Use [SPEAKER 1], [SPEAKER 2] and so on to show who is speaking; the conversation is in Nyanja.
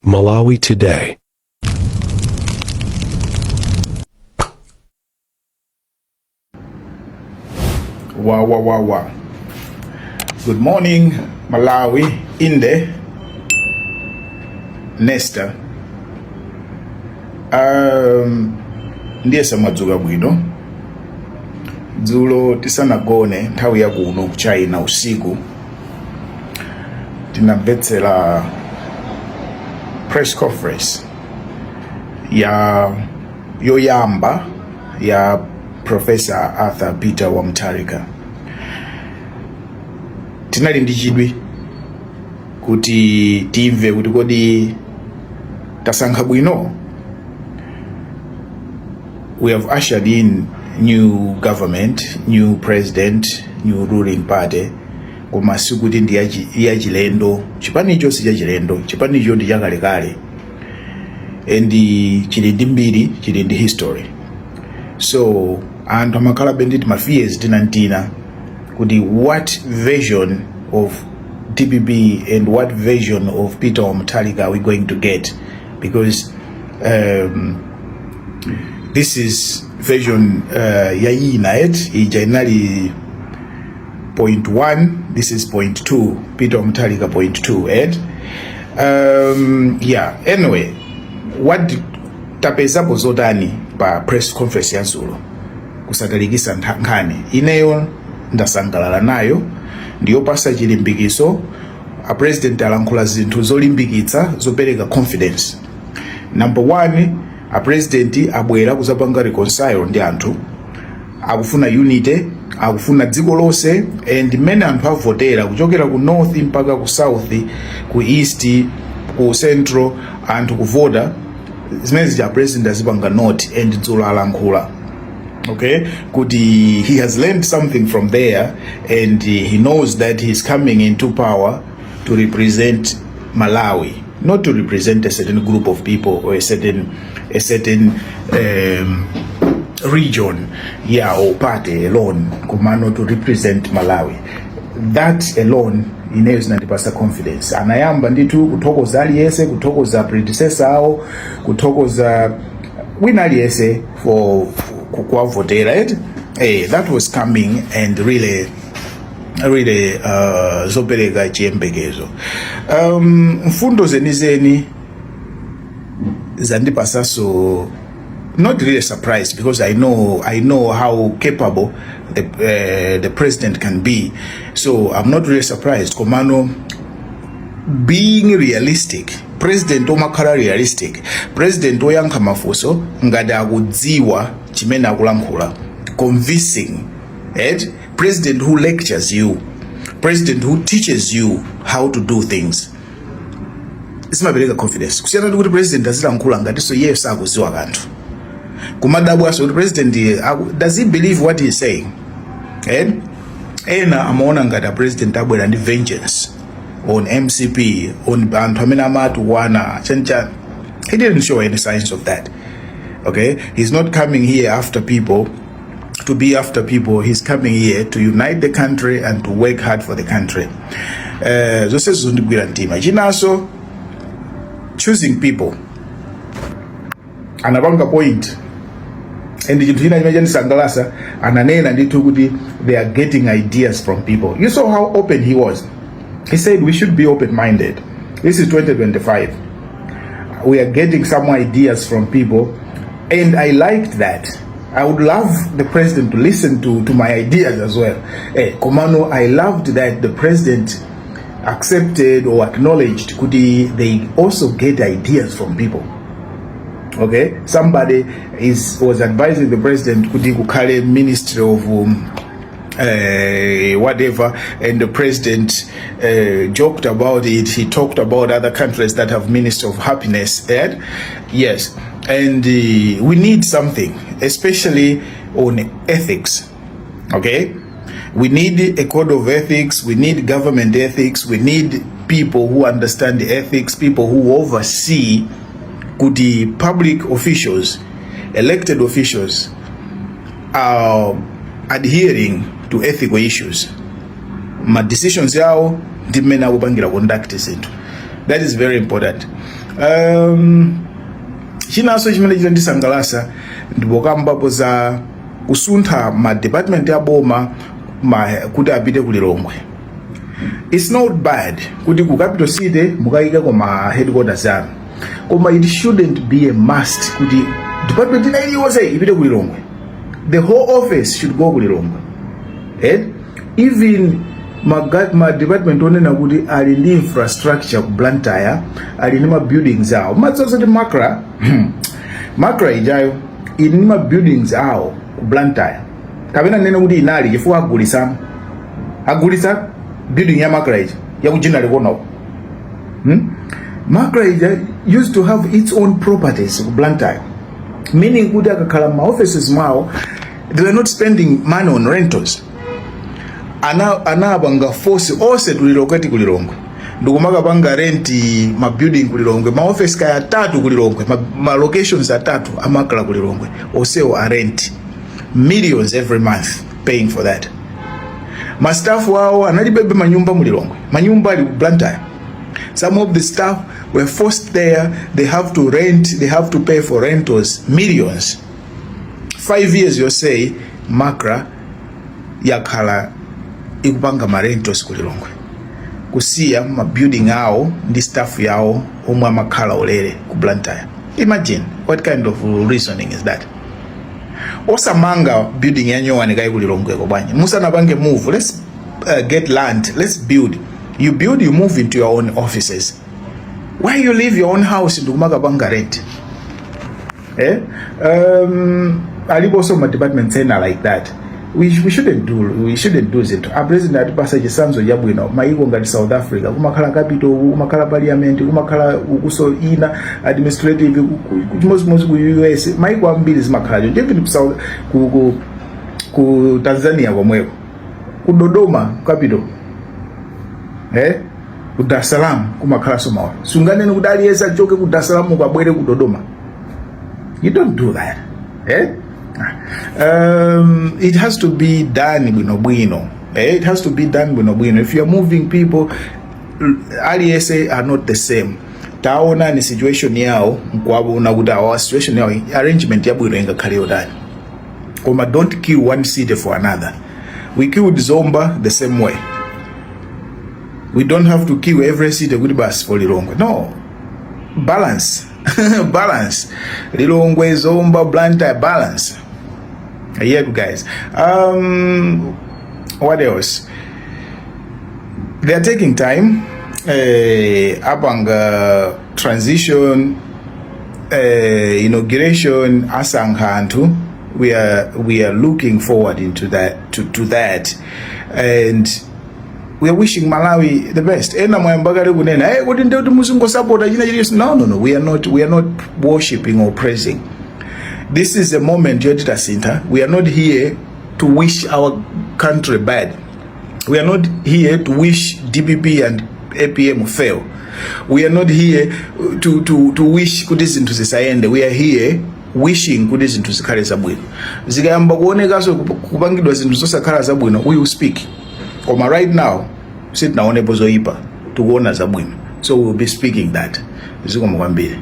[SPEAKER 1] Malawi today.
[SPEAKER 2] Wow. Good morning, Malawi, Inde, Nesta. Ndiye samadzuka bwino. Dzulo tisanagone nthawi ya kuno ku China usiku. Tinamvetsera press conference ya Ayamba ya Professor Arthur Peter wa Mutharika. Tinali ndi chidwi kuti timve kuti kodi tasankha bwino. We have ushered in new government, new president, new ruling party. Koma sikuti ndi ya chilendo, chipanicho si cha chilendo, chipanicho ndi chakalekale. And chili ndi mbiri, chili ndi history. So anthu amakhala benditi mafears tinantina kuti what version of DPP and what version of Peter wa Mutharika are we going to get, because this is version ya ina ija inali .1, this is .2, Peter wa Mutharika .2 anyway, what tapezapo zotani pa press conference ya dzulo kusatalikisa nkhani ineyo ndasangalala nayo, ndiyo pasa chilimbikiso. A president alankhula zinthu zolimbikitsa zopereka confidence. Number 1, a president abwera kuzapanga reconcile ndi anthu, akufuna unity, akufuna dziko lonse, and mene anthu avotera kuchokera ku north mpaka ku south, ku east, ku central, anthu kuvota zimene zija president azipanga note and dzulo alankhula. Okay, kuti he has learned something from there, and he knows that he's coming into power to represent Malawi, not to represent a certain group of people or a certain region, or party alone, kumano to represent Malawi. That alone ineyo zinandipasa confidence. Anayamba nditu kuthokoza aliyese, kuthokoza predecessor awo, kuthokoza wina aliyese for kuwavotera, right? That was coming and really zopereka chiyembekezo. Mfundo zenizeni zandipasa, so not really surprised, because I know how capable the president can be, so I'm not really surprised. Komano being realistic, president omakhala realistic, president oyankha mafunso ngati akudziwa chimene akulankhula, convincing, right? President who lectures you, president who teaches you how to do things. Isimapereka confidence. Kusiyana ndi kuti president azilankhula ngati so iye sakudziwa kanthu. Kumadabu aso president, does he believe what he's saying? Ena amaona ngati president abwera ndi vengeance on MCP, on anthu amene amatu wana chancha. He didn't show any signs of that. Okay, he's not coming here after people to be after people. He's coming here to unite the country and to work hard for the country. Zose zondibwira ntima chinaso, choosing people anapanga point, and chinthu china chimene chanisangalasa ananena ndithu kuti they are getting ideas from people. You saw how open he was. He said we should be open-minded. This is 2025. We are getting some ideas from people, and I liked that. I would love the president to listen to my ideas as well. Komano, I loved that the president accepted or acknowledged they also get ideas from people. Okay, somebody was advising the president kukale ministry of whatever, and the president joked about it. He talked about other countries that have ministry of happiness. Yes, and we need something, especially on ethics. Okay, we need a code of ethics, we need government ethics, we need people who understand the ethics, people who oversee the public officials, elected officials are adhering to ethical issues. My decisions yao ndimena kupangira conduct zinthu. That is very important. Chinaso chimene chitandisangalasa ndipokamba za kusuntha ma department ya boma kuti apite ku Lilongwe. It's not bad kuti ku capital city mukayika koma headquarters anu, koma it shouldn't be a must kuti department iliyonse ipite ku Lilongwe. The whole office should go ku Lilongwe. Even ma department onena kuti ali ndi infrastructure ku Blantyre, ali ndi ma buildings awo matsotso ndi makra ijayo ili ndi ma buildings awo ku Blantyre, kapena nene kuti inali chifukwa agulisa building ya makra ija ya kujina likono. Makra ija used to have its own properties ku Blantyre, meaning kuti akakhala ma offices mwawo they were not spending money on rentals. Anabanga force ose tulilokati ku Lilongwe, ndikumaka banga renti ma building ku Lilongwe, ma office kaya 3 ku Lilongwe, ma locations 3 amakala ku Lilongwe, oseo a rent millions every month paying for that. Ma staff wao analibebe manyumba mu Lilongwe, manyumba ali ku Blantyre. Some of the staff were forced there, they have to rent, they have to pay for rentals millions. 5 years you say makra yakhala ikupanga ma rentals ku Lilongwe, kusiya ma building awo ndi staff yawo omwe amakhala olere ku Blantyre. Imagine what kind of reasoning is that? Osamanga building yanyowane kai ku Lilongwe ko bwanyi musana bange move, let's get land, let's build. You build, you move into your own offices. Why you leave your own house ndikumaka banga rent? Aliboso ma department center like that. We shouldn't do it. A president atipasa chisanzo chabwino maiko ngati South Africa, kumakhala capital, kumakhala parliament, kumakhala kuso ina administrative, kuchimozimozi ku US, maiko ambiri zimakhala. Even ku Tanzania komweko, ku Dodoma capital, ku Dar es Salaam kumakhala somawa. Sunganeni kuti aliyesa choke ku Dar es Salaam ukabwere ku Dodoma. You don't do that. It has to be done bwino. It has to be done bwino. If you are moving people, RSA are not the same. Taona ni situation yao mkwabona kuti our situation yao arrangement ya bwino ingakhale done. Koma don't kill one city for another. We killed Zomba the same way. We don't have to kill every city with bus for Lilongwe. No. Balance. Balance. Lilongwe, Zomba, Blantyre, balance. Yeah, guys. What else? They are taking time. Upon transition, inauguration, Anthu. We are looking forward into that to that, and we are wishing Malawi the best. No. We are not worshipping or praising. This is a moment, Jodita Sinta. We are not here to wish our country bad. We are not here to wish DPP and APM fail. We are not here to wish kudisi into sayende. We are here wishing kudisi into sakale zabwino. Zigamba kuoneka so kupangidwa zintu zosakhala zabwino, we will speak. Koma right now, sit naone bozo ipa tukuona zabwino. So we will be speaking that. Ziko mwambire.